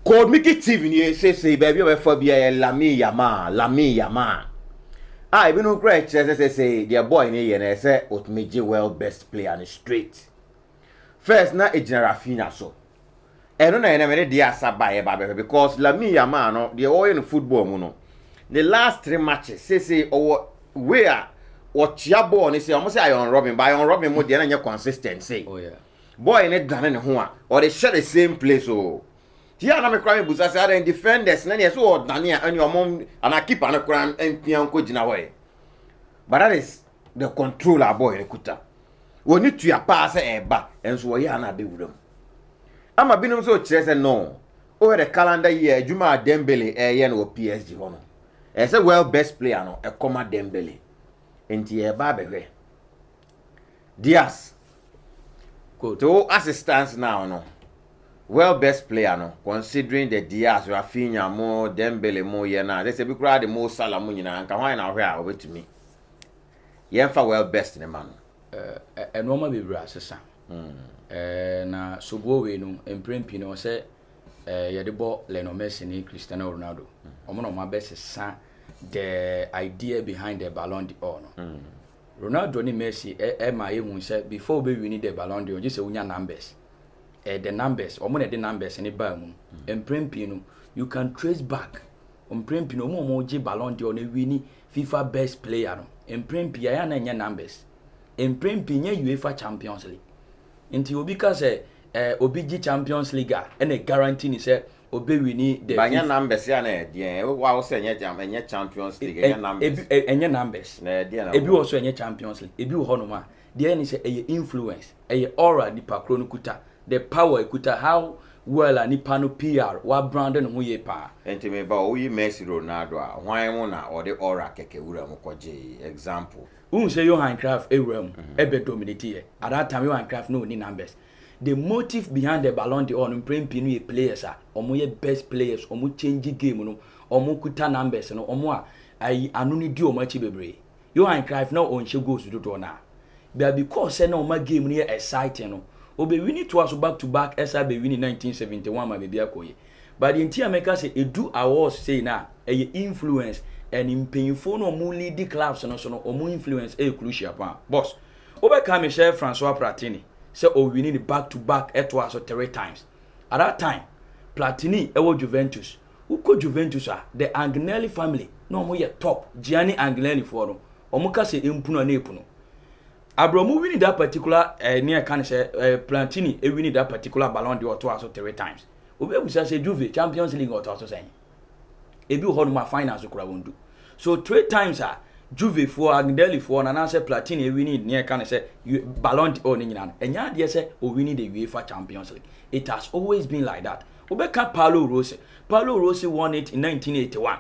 Called Mickey TV ni say baby we for be Lamine Yamal. I be no great say their boy ni ye na say Otmeje world best player and straight. First na Ejina Raphinha so. Eno na ene me dey asaba ye ba because Lamine Yamal no the all in football mu no. The last 3 matches say where what your boy ni say almost say Iron Robin by Iron Robin mo dey na consistent say. Oh yeah. Boy ni dane ne ho a or they share the same place oh. Tia na me kra me busa say are defenders na so or dane a any omom and I keep an kra empian ko gina way. But that is the controller boy ni kuta. We need to pass eba enso wo ya na be wuram. Ama binum so kire say no. Over the calendar year Juma Dembele ye no PSG ho no. E say well best player no e koma Dembele. Enti e ba behwe. Diaz. Good. To assistance now no. Well best player no considering the Diaz Raphinha mo Dembele mo ye na. They say be kra the mo Salah mo nyina nka hwan na hwe a obetumi. Ye fa well best ne man. Enoma be bra sesa. Na sobo we no emprempi no say ye de bo Lionel Messi ni Cristiano Ronaldo. Omo no ma be sesa the idea behind the Ballon d'Or no. Ronaldo ni Messi ma ye hu say before we win the Ballon d'Or just say unya numbers. The numbers omo na the numbers ni ba mu. Emprempi no you can trace back. Emprempi no mo je Ballon d'Or na win FIFA best player no. Emprempi ya na nya numbers. Emprempi nya UEFA Champions League. Inti obi ka say obi gi Champions League and a guarantee ni say obi wini the banya numbers ya na dey wa say nya Champions League nya numbers enya numbers na dey na ebi also enya Champions League ebi ho no ma dey ni say influence aura di pakro no kuta the power kuta how well ani pano PR wa brand no ye pa enti me ba o yi Messi Ronaldo a hwan mu na o de aura keke wura mu koje example say Johan Cruyff ewram ebe dominate here at that time Johan Cruyff no ni numbers. The motive behind the Ballon d'Or no prempi no players a omo ye best players omo change game no omo kuta numbers no omo a ai anu ni di omo achi bebre Johan Cruyff no on she goals do na but because say na omo game no exciting no obe win to us back to back esa be win in 1971 ma be bia koye but the entire maker say edu awards say na influence and impanyfo no omo lead the clubs no so no omo influence crucial pa boss obe ka me share François Platini say o winning the back to back etwa so 3 times at that time Platini ewo Juventus who ko Juventus the Agnelli family no mo ye top Gianni Agnelli for no omo ka say empuno na epuno Abramu winning that particular near can say Platini e winning that particular Ballon d'Or to so 3 times obe bu say Juve Champions League or to so say e bi ho no ma finals kura wondu so 3 times Juve for Agnelli for na say Platini e winning near can say Ballon d'Or ni nyina enya de say o winning the UEFA Champions League. It has always been like that. Obeka Paulo Rossi won it in 1981.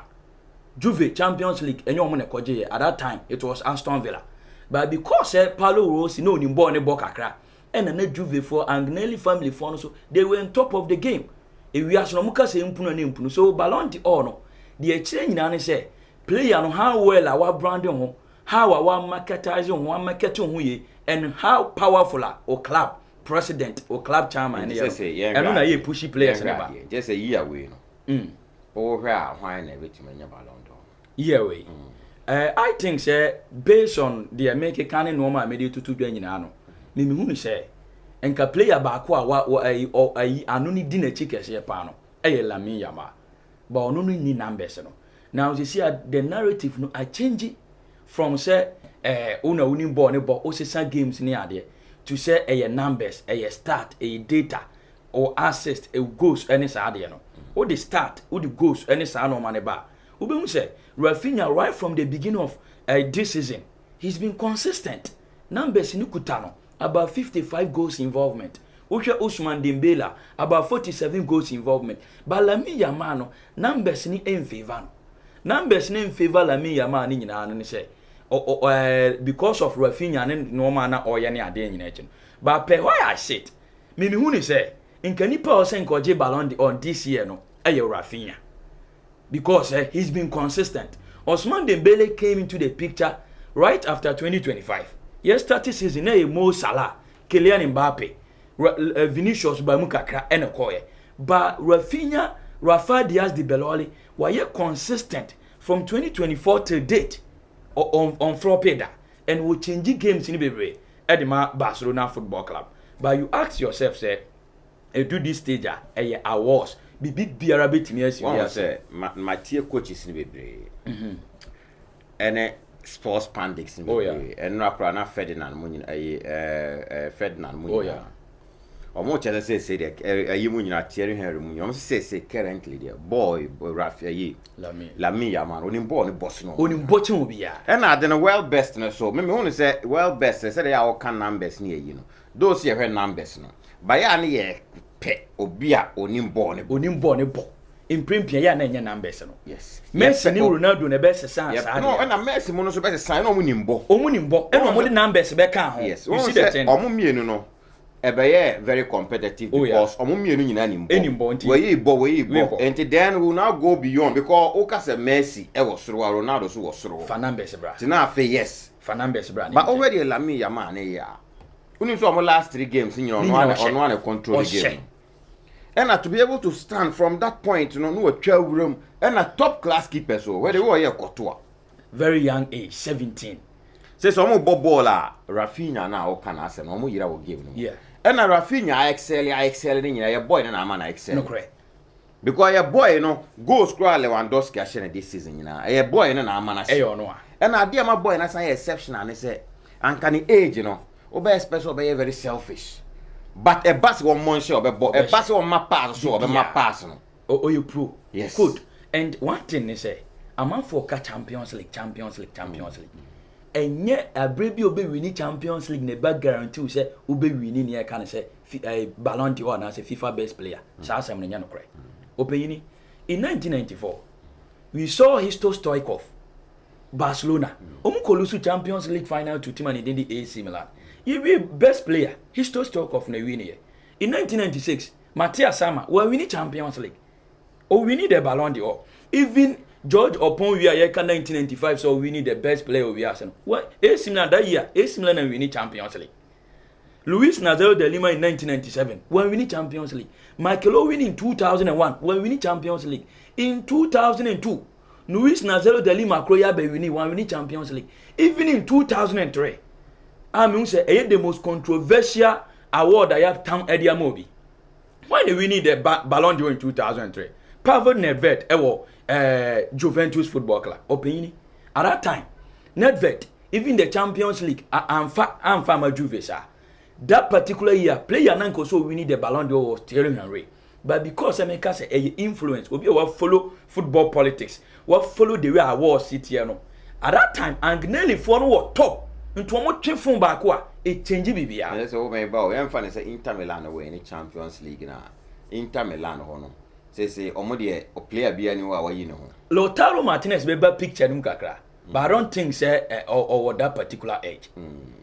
Juve Champions League enyo mo na koje at that time it was Aston Villa. But because Paulo Rossi no ni ball ne ball kakra and na Juve for Agnelli family for no so they were on top of the game. E wi aso no muka say mpuno na mpuno so Ballon d'Or no the chire nyina ne say player no how well our branding ho how our marketizing ho marketing ho ye and how powerful or club president or club chairman and no na ye pushy players never just a year away no o hwa hwan na betuma nya Ballon d'Or year away I think say based on the American can no ma me tutu dwa nyina no me hu say enka player ba ko a anu ni di na chikese pa no Lamine Yamal but ono no ni numbers no. Now you see the narrative no I change it from say una winning ball ne ball o say games ni ade to say numbers start data or assist goals any sa ade no o the start o the goals any sa no man ba o be hu say Raphinha right from the beginning of this season he's been consistent numbers ni kuta no about 55 goals involvement Osha Ousmane Dembele about 47 goals involvement but Lamine Yamal no numbers ni in favor no numbers in favor Lamine Yamal ni nyina no say because of Raphinha ne no man na oye ne ade nyina echi but per why I said me hu ni say nka nipa o say nka oje Ballon d'Or this year no Raphinha because he's been consistent. Ousmane Dembele came into the picture right after 2025 yesterday season Mo Salah Kylian Mbappe Vinicius ba mu kakra ene koye but Raphinha Rafa Diaz de Beloli were consistent from 2024 till date on floor peda and will change games in the Edema Barcelona Football Club. But you ask yourself, say, do this stage a awards be big biara betimi asi say my tier coaches in bebre and sports pandics in bebre and rapper na Ferdinand Munyin Ferdinand Munyin. Oh yeah. Omo chele say ayi Munyin Thierry Henry Munyin. Omo say currently there boy Raphinha Lamine Yamal onim ball ni boss no. Onim botchin obi ya. And na the well best na so me who say well best say they all can numbers ni you know. Those here numbers no. Baya ni ye pe obia onim ball ne ball in premier ya na nya numbers no. Yes. Messi ni Ronaldo na best sense. No, and Messi mo no so best sign no onim ball. Omunim ball. E no mo the numbers be kan ho. Yes. You see the thing. Omo mienu no. Ebeye very competitive because omo mienu nyina nim ball. We ball. And then we will now go beyond because o ka say Messi e was soro Ronaldo so was soro. For numbers bra. Ti na fe yes. For numbers bra. But already Lamine Yamal na ya. Unim so omo last 3 games you know no control the game. And to be able to stand from that point, you know, no a room and a top class keeper, so where they were here, Courtois. Very young age, 17. Say some Bobola, Raphinha now can ask and almost year will give them. Yeah. And a Raphinha, I excel in your boy and a man I excel. No correct. Because your boy, you know, go scroll Lewandowski ashene this season, you know. A boy and a man I say. And I dear my boy and I say exceptional and they say, and can he age, you know, obey special, be very selfish. But a bass one month show, a bass on my pass, so my pass. Oh, you pro. Yes. Good. And one thing they say, a man for Champions League. And yet, a baby obey winning Champions League, never guarantee say, obey winning here can say, a Ballon d'Or as a FIFA best player. Sasa Mnyano cry. Opinion. In 1994, we saw Hristo Stoichkov, Barcelona. Omukolusu Champions League final to team and he did the AC Milan. He be best player. Hristo Stoichkov na win here. In 1996, Matthias Sammer were winning Champions League. Oh, we need the Ballon d'Or. Even George Opon we are 1995, so we need the best player of the Arsenal. What? AC Milan that year, AC Milan and winning Champions League. Luis Nazario de Lima in 1997, when winning Champions League. Michael Owen in 2001, when winning Champions League. In 2002, Luis Nazario de Lima Croya be winning Champions League. Even in 2003. I mean, say, the most controversial award I have Tam Eddie Amobi. When they winning the Ballon d'Or in 2003, Pavel Nedved, Juventus Football Club, opinion. At that time, Nedved, even the Champions League, I'm Fama Juve, sir. That particular year, player Nanko so winning the Ballon d'Or was Thierry Henry. But because I make us say influence, we follow football politics, we follow the way I was sitting. At that time, Agnelli for no top. Into a much phone back, it changes BBR. And that's all my bow. I'm funny, say Inter Milan away in the Champions League now. Inter Milan, hono. Say, Omodi, or player be anywhere, you know. Lautaro Martinez be back picture Numkakra. But I don't think, say, or that particular age.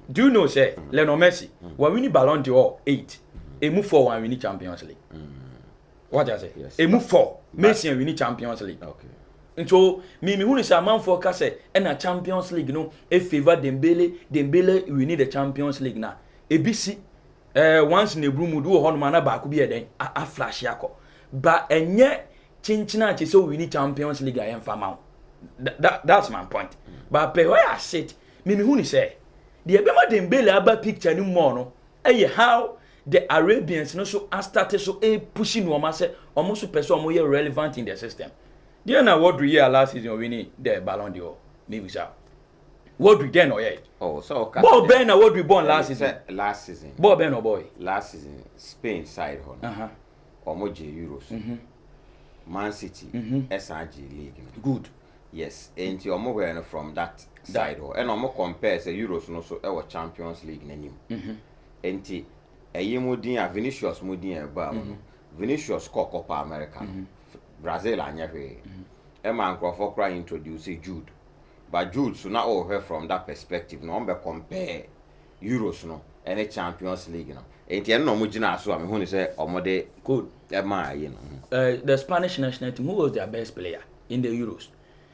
Do you know, say, Lionel Messi, when we need Ballon d'Or 8, a move for one, we need Champions League. What does it? Yes. A move for Messi and we need Champions League. Okay. And so, me who is a man for Kase and a Champions League, no, a favor Dembele, we need a Champions League now. ABC, once in a room, we do a Honmana back, be a day, a flash yako. But and yet, Chinchina, so we need Champions League, I am fam. That's my point. But pay where I sit, me who is say, the Abema Dembele about picture no more, no, how the Arabians no so started so pushing almost person more relevant in the system. Do you know what we hear last season winning the Ballon d'Or? Maybe so. What we then or yet? Oh, so Bob Ben or what we born last season? Last season. Bob Ben or boy? Last season, Spain side on. Omoje Euros. Man City, SRG League. Good. Yes, and you are from that side. And Omo compares the Euros no so our Champions League name. And a Yemudin, Vinicius Mudin, Vinicius Copa America. Brazil and Yahweh. Emma Crawford cry introduce Jude. But Jude so now all her from that perspective. No one compare Euros no any Champions League no. And you know mujina so I mean who say omode good. Emma you know. The Spanish national team, who was their best player in the Euros?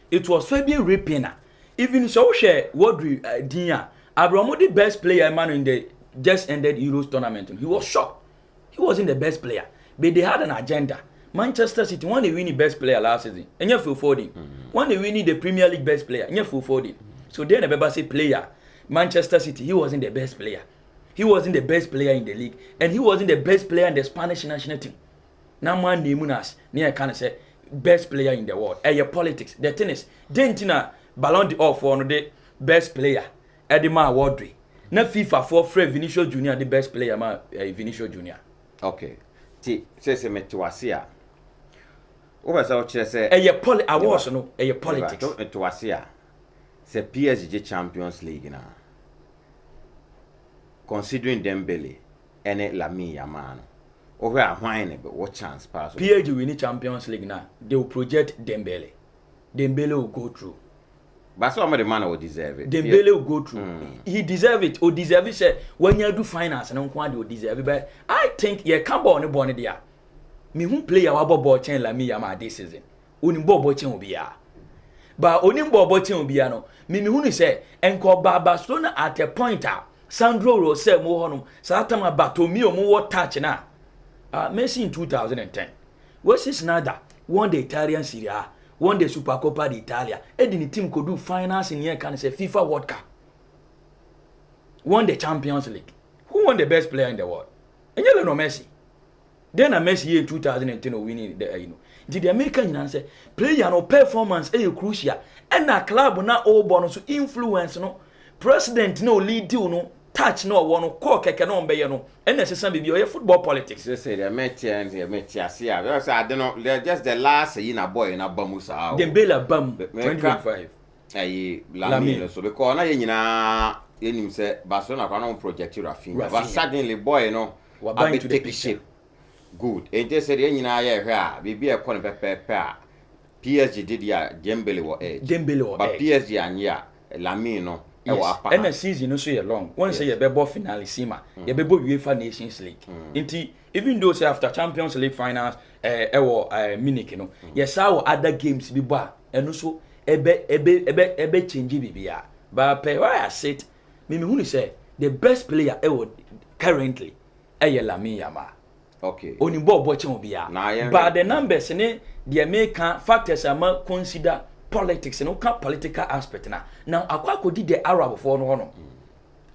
It was Fabian Raphinha. Even so share what we Dia Abramo the best player man in the just ended Euros tournament. He was shocked. He wasn't the best player. But they had an agenda. Manchester City won the winning best player last season. And you're Phil Foden. Won the winning the Premier League best player. And you're Phil Foden. So then the Beba say player. Manchester City, he wasn't the best player. He wasn't the best player in the league. And he wasn't the best player in the Spanish national team. Now man name us near kind of say best player in the world. Your politics. The tennis. Dentina Ballon d'Or for the best player. Edema Award. Na FIFA for Fred Vinicius Junior the best player ma Vinicius Junior. Okay. Ti say metwasia. Over say o kire say awards no politics. Metwasia. Say PSG Champions League na. Considering Dembele and Lamine Yamal. Over a wine but what chance pass. PSG win the Champions League now. They will project Dembele. Dembele will go through. But some of the man will deserve it. Dembele will go through. He deserve it. Or deserve it. Say when you do finance and on deserve it. But I think you can't born a born there. Me who play our ball chain Lamine Yamal this season. Only ball chain will be ya. But only ball chain will be ya no. Me who say enko Barcelona at a point out. Sandro Rosell mo honum. Satama Bartomeu mo touch na. Messi in 2010. What's his nada? Won the Italian Serie A. Won the Supercoppa d'Italia. The team could do finals in here can say FIFA World Cup. Won the Champions League. Who won the best player in the world? And you know Messi. Then a Messi in 2010 winning the Did the American say player no performance crucial. And a club na all bonus to influence no president no lead you no touch no one call keke no be no and necessarily be football politics. They say the metia see I don't know they're just the last in a boy in a bamusa. Dembele bam 2025. Lamine so because na nyina yenim say Barcelona kwa no project Raphinha. But suddenly boy no about to take shape. Good. And just said nyina ya hwe a bibi e kono pepepe a PSG did ya Dembele wo edge. But PSG anya Lamine no. Yes. And the season no so long. Once you be finalissima, you be UEFA Nations League. Inti even though say after Champions League finals, Munich, you know, yes, our other games be bar, and also ebe change bibia. But where I said, me who say the best player currently, Lamine Yamal. Okay. Only ball watching be but the numbers ne the American factors are consider. Politics and no political aspect now akwa kodi the Arab for no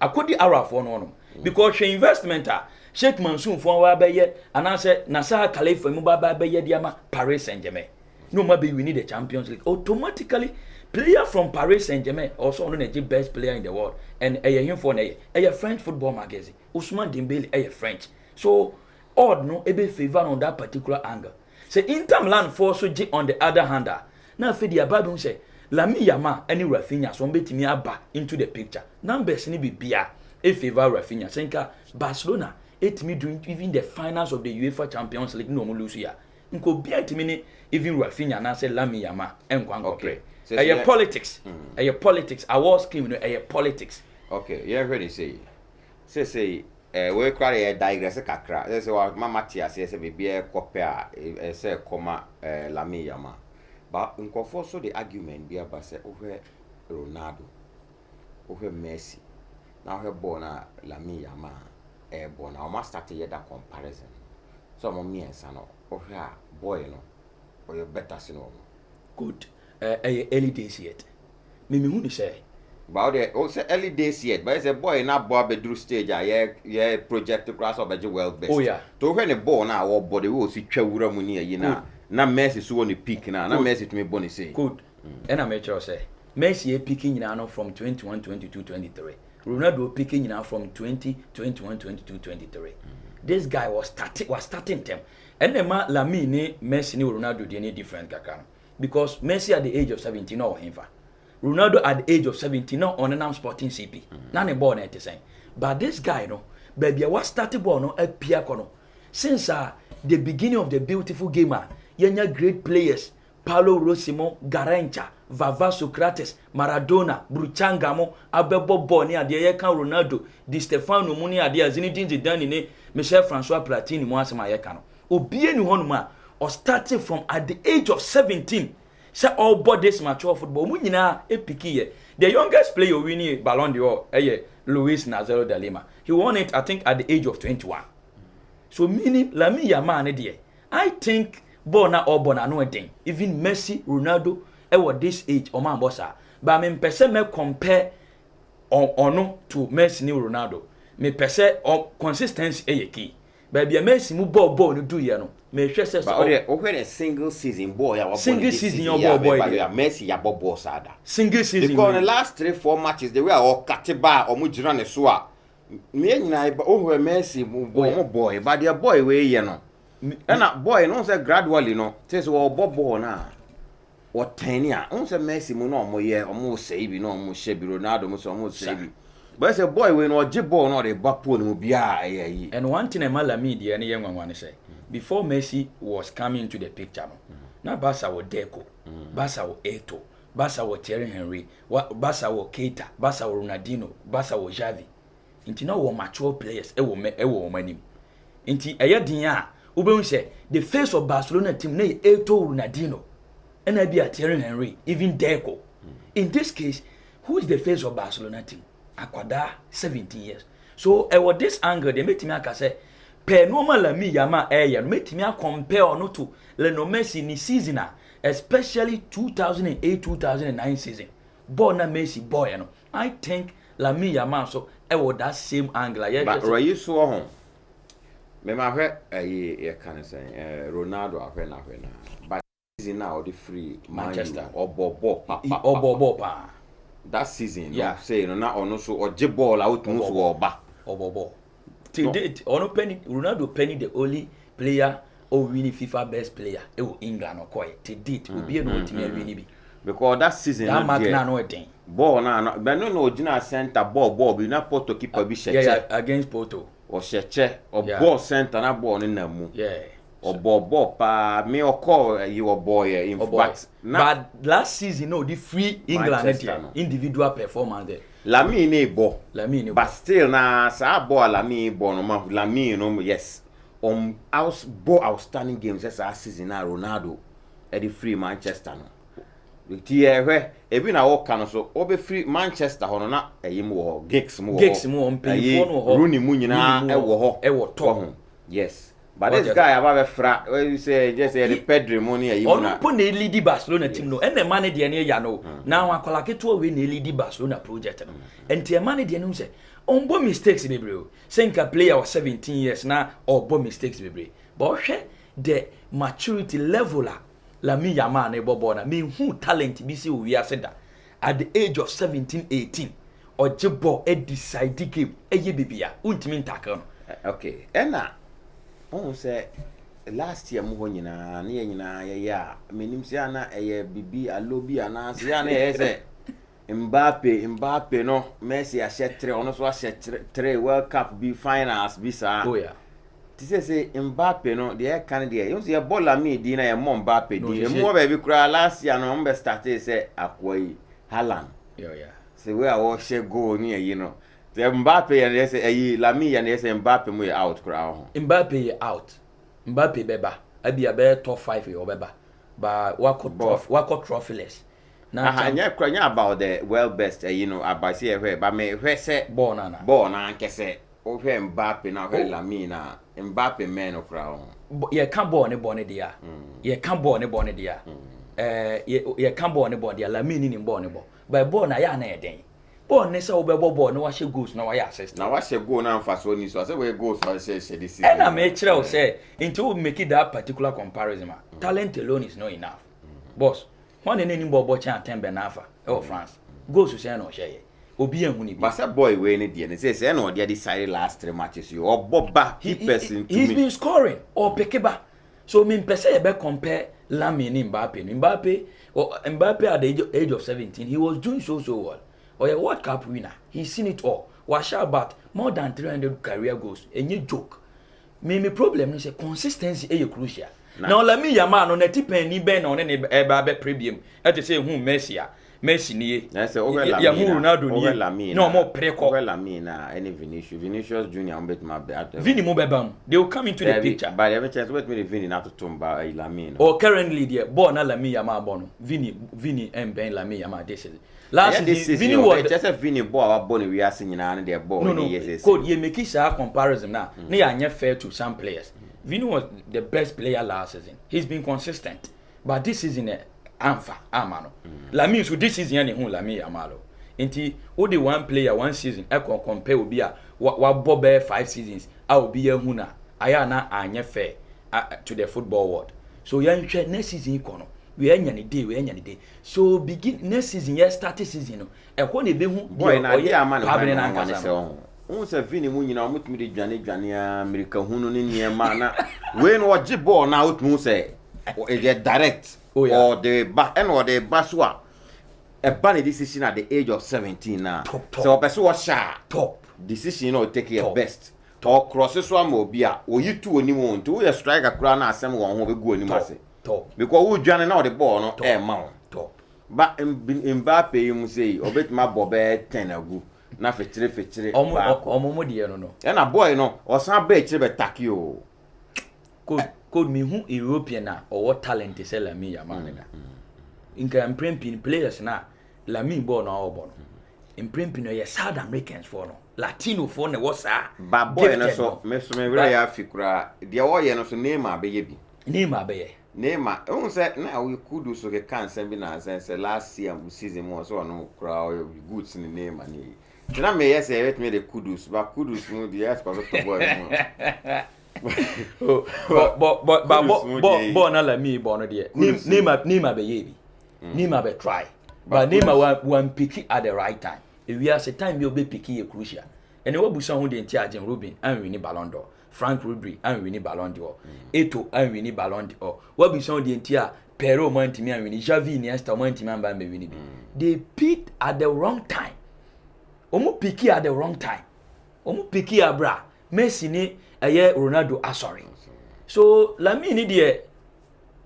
akodi Arab for no because she investment Sheikh Mansour for wa be ye and I say Nasser Khalifa mu ba be ye dia Paris Saint-Germain no ma be we need the Champions League automatically player from Paris Saint-Germain also one of the best player in the world and him for a French football magazine Ousmane Dembele a French so odd no e be favor on that particular angle say Inter Milan for so on the other hand na fe dia Bible say Lamine Yamal any Raphinha so betimi aba into the picture numbers ni bibia e favor Raphinha senka Barcelona etimi do even the finals of the UEFA Champions League no mo lose ya nko bia etimi ni even Raphinha na say Lamine Yamal enkwan okay so politics politics award scheme no politics okay you ready say we kware e digress kakra say mama tia say bibia kope a say koma Lamine Yamal. But in so the argument be about say over Ronaldo, over Messi, now her born Lamine Yamal, born. I must start to hear that comparison. Some of me and son over boy no, or you better see no. Good. Early days yet. Mimi who say. But the also early days yet. But it's a boy na boy bedroom stage. Yeah, project to class of the world best. Oh yeah. To when a born now, or body will see chewura money you know. Na Messi so on the peak na Messi to me boni say good and I make sure say Messi picking now from 21 22 23 Ronaldo picking now from 20 21 22 23 this guy was starting them and the man Lamine Messi ni Ronaldo dey any different kaka because Messi at the age of 17 no him fa Ronaldo at the age of 17 no on an sporting CP na ne ball na te say but this guy no baby was starting ball no appear kono since the beginning of the beautiful game yenya great players Paulo Rosimo, Garencha, Vava Socrates, Maradona, Bruchangamo, Abebo Boni, Adia Ronaldo, Di Stefano Muni, Adia Zinedine Zidane, Michel Francois Platini, Moasema Yekano. Obie ni honuma or starting from at the age of 17. Say all bodies mature football. Munina epiki. The youngest player winning Ballon d'Or, Luis Nazario de Lima. He won it, I think, at the age of 21. So meaning Lamine Yamal, I think ball na obo na no den even Messi Ronaldo this age o man bossa but me pese me compare ono to Messi ni Ronaldo me pese consistency e key but be Messi mu ball no do ye no me hwe se so o hwe a single season ball ya single season your boy ya Messi ya ball sada single season because the last 3-4 matches they were all katiba o mu jira ne so a me nyina o hwe Messi mu boy but the boy we ye no na boy no say gradually no say so ball na o tenia on say Messi mu no o mo ye o mo say bi no o mo she bi Ronaldo mo so o mo say bi but say boy we no ball no the back pole mu bia ayi and one thing Lamine dey na yenwan say before Messi was coming into the picture na Barca wo Deco Barca wo Eto Barca wo Thierry Henry Barca wo Keita Barca wo Ronaldinho Barca wo Xavi inti na wo mature players e wo manim inti eye din a ubehun say the face of Barcelona team na Eto Ronaldinho and I be a Thierry Henry even Deco in this case who is the face of Barcelona team Akwada 17 years so with this angle they make me aka say per normal Lamine Yamal no make me compare no to Lionel Messi ni season especially 2008-2009 season ball na Messi boy no I think Lamine Yamal so with that same angle but right so home me ma hwe ye kan say Ronaldo ahwe na but season now the free Manchester obobo pa that season yeah say no na ono so oje ball out mu so oba obobo till date ono penny Ronaldo penny the only player win FIFA best player England okoy till date obi e no team win bi because that season that mark na no den ball na but no original center ball bi na Porto keeper bi sheche yeah against Porto o sheche o ball center na ball ni na mu yeah o ball pa me o call your boy in fact but last season no the free England individual performance there Lamine ball but still na sa ball Lamine ball no ma Lamine no yes outstanding games as last season na Ronaldo at the free Manchester no the ehwe ebi na wo kan so obe free Manchester ho no na eyim wo gigs mu on pay for no ho Rooney mu nyina e wo to yes but this guy about fra you say just the Pedro money eyim na on po na lead Barcelona team no and the man de ne ya no na wa kola keto we na lead Barcelona project no and the man de ne say on bo mistakes bebre senka player was 17 years na or bo mistakes bebre but hwe the maturity level Lamine Yamal na ebobo na me hu talent bi se wi aseda at the age of 17-18 ojebo e decide game eye bibia untimi ntaka no okay ena on say last year mu ho nyina na ye nyina ye ya menim se ana eye bibi alobi ana se ya na ye se Mbappe no Messi a set 3 ono so a set 3 World Cup bi finals bi sa oh yeah ti say Mbappe no the can there you see ball Lamine di na ye mo Mbappe di mo ba bi kura last year no mbe start say akwai Haaland yeah say we a share goal ni yi no the Mbappe ya say Lamine ya say Mbappe mo out kura ho Mbappe out Mbappe beba abia be top 5 yo beba ba wako trophyless na anya kwanya about the well best about say where but me where say ball na nkese o hwe Mbappe na hwe Lamine na Mbappe men okra ho ye kan ball ne dia ye kan ball ne dia ye kan ball ne dia Lamine ni ball ne ball but ball na ya na eden ball ne say obebo ball no wa she goals na wa ya assist na wa she goal na mfa so ni so say we goals wa she this season and me kire o say into make it that particular comparison talent alone is not enough boss one in any ball chan tembe na afa France goals say na o share obi ehun ni bi but say boy we ni dey say na o dey decide last 3 matches you oboba person to me he's been scoring or pekeba so me pese be compare Lamine Mbappe at the age of 17 he was doing so well or a World Cup winner he's seen it all was about more than 300 career goals any joke me problem is consistency is crucial now Lamine Yamal no na tipen ni ben no ne e ba be premium e say hu Messi ni na say over Lamine ya hu Ronaldo ni no more preko over Lamine na any Vinicius Junior on bet my Vini mo bebam they will come into the picture but every chance wait me Vini na to tomba Lamine or currently there ball na Lamine Yamal bono Vini and Ben Lamine Yamal this season last season Vini was just a Vini ball our ball we are seeing na their ball no code ye make it a comparison na ya anya fair to some players Vini was the best player last season. He's been consistent. But this season, Amano. Lamine, so this season, Lamine Yamal. Inti, only one player, one season, I can compare with Bia, what Bob 5 seasons, I will be a Huna. I am not fair to the football world. So, young next season, we end any day, we end any day. So, begin next season, yes, start season. And when they be who, boy, now, yeah, man, who say Vini Munina, with me, Jania, America, Hunun in your manner. When what Jibbo now, who say, direct, or the back end or the baswa. A bunny decision at the age of 17 now. Top. So, Pessoa Sha, top decision or take your best. Talk crosses one more beer, or you two anyone to a strike a crown as someone who will go any mercy. Top. Because we join out the ball, no air mount. Top. But in Bape, you must say, or bet my bobber 10 ago. Nothing fitchery. No. And a boy, no, or some bait attack you. Could me who European or what talent is Lamine Yamal. In can premping players now, Lamine born or born. In premping a South Americans for no. Latino for no was a but boy, no so, Miss Maria Ficra, the away no so name a baby. Name a baby. Name a own said now we could do so the cancer be as I said last year season was so no crowd goods in the name and then I may say let me the kudus, but kudus no the ask of the boy. But born a me born dear. Name a baby. Name a try. But name a one picky at the right time. If we have a time you'll be picky a crucial. And what was someone in charge in Rubin and Winnie Ballon d'Or. Frank Ribery and Winnie Ballon d'Or. Eto and Winnie Ballon d'Or. What be someone the entire Pero Montimi and Winnie Javi Niesta Montiman by Winnie. They picked at the wrong time. Omo picky at the wrong time. Omo picky abra. Messi ni aye Ronaldo asori. So Lamine die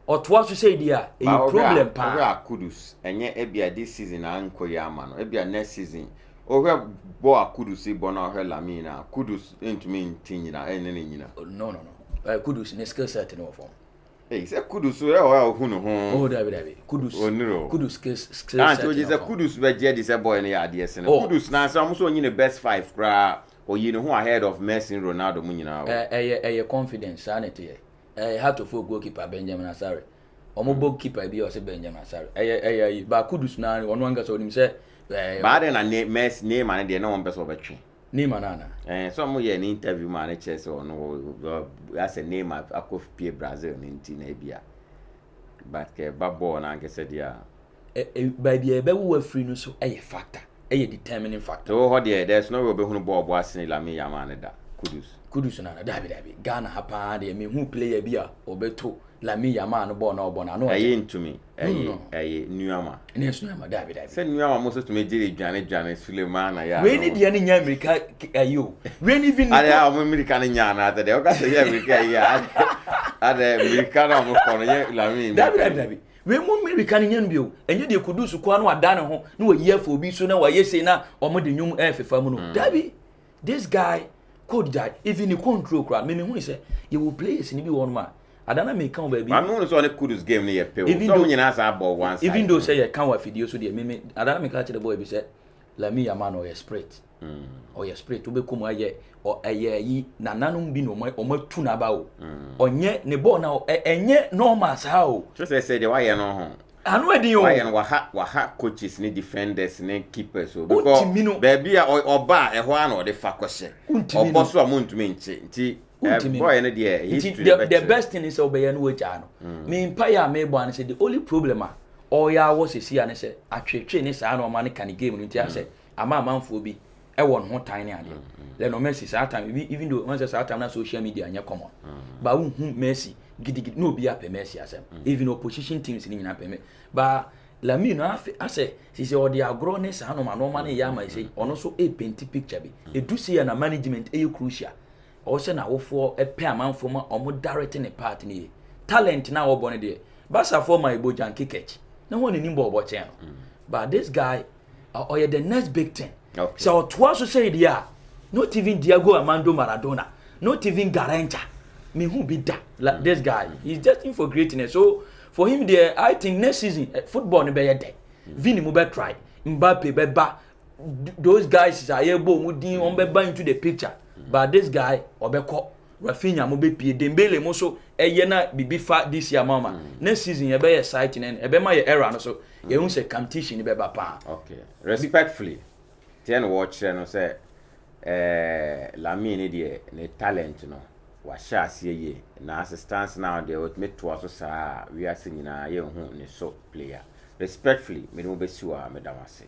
or twice to say dia a problem pa. Kudus enye ebia this season anko ya ma no ebia next season. Owe bo Kudus bo na ohe Lamine Kudus ntumi ntinyina ene nyina. No. Kudus ne skill set no form. Hey, say Kudus we o hu no ho. Oh David. Kudus. Kudus skill set. And so just Kudus be je this boy na ya de se no. Kudus na so amuso onyi ne best 5 kra. Or you know who ahead of Messi and Ronaldo Munina? Confidence, sanity. How to full goalkeeper Benjamin Asare. Omo goalkeeper be also Benjamin Asare. But Kudus na one got him say. But then a Messi name and they no one best of a tree. Name anana. Some way an interview manager or no, that's a name I could be Brazil in Tinabia. But Babo and I said, yeah. By the Ebe were free no so a factor. A determining factor. Oh, dear, there's no way who Bob was in Lamine Yamal da. Kudus na David. Ghana hapa de me who play a beer or beto Lamine Yamal no born or born. I know to me. A Newama. Yes, Newama David. Send Newama most to me, Janet Suleiman. When did the any America you? When even I am American Yana that they got the America. At the American Lamine David. We mo American nyan bio enye de kudusu kwa no adane ho na wa ye for bi so na wa ye say na omo de nwum efefa mu no dabi this guy could die even the control crowd me hu say you will play ni bi won ma adana me kan ba bi I know so on the kudus game na ye pe o so nyina sa ball one side even though say ye kan wa video so de me adana me ka che the boy bi say Lamine Yamal no ye spirit or ye spirit to be come aye or aye yi nananum bi no o tu na ba o onye ne ball na enye normal sa o just say the why no ho anu edi o why no wa ha coaches ni defenders ni keepers so because baby oba e ho ana o de fa kwese obo so amontumi nti boy na there history the best thing is obey no waja no me empire me bo an say the only problem or ya was see an say atwetwe ni sa no ma ne kan game no nti a say ama manfo bi e won ho tan ne ade le no Messi sa time even though once sa time na social media anya common ba hu Messi gidigidi no bi ape Messi asem even opposition teams ni nyina pe me ba Lamine no ase si all the agro ne sa no ma no ma ne ya ma say ono so e paint picture bi e do see na management e crucial o se na wo for e pe amanfo ma omo directing ne part ni talent na wo bone de basa for my bojan kikech na won ni mbo chen but this guy or the next big thing okay. So twice to say dia not even Diego Armando Maradona not even Garrincha me who be that like this guy he's destined for greatness so for him there I think next season football no be there Vini mo be try Mbappe be ba those guys are able mudin on be ba into the picture but this guy obeko Raphinha mo be pie Dembele mo so eye na bibi fa this year mama next season ye be ye site na e be ma ye era no so ye hu say competition be ba pa. Okay, respectfully ten watch no say Lamine de ne talent no wa sha ase ye na assistance now de what me to aso sa we are singing na ye hu ne so player respectfully me no be siwa me damase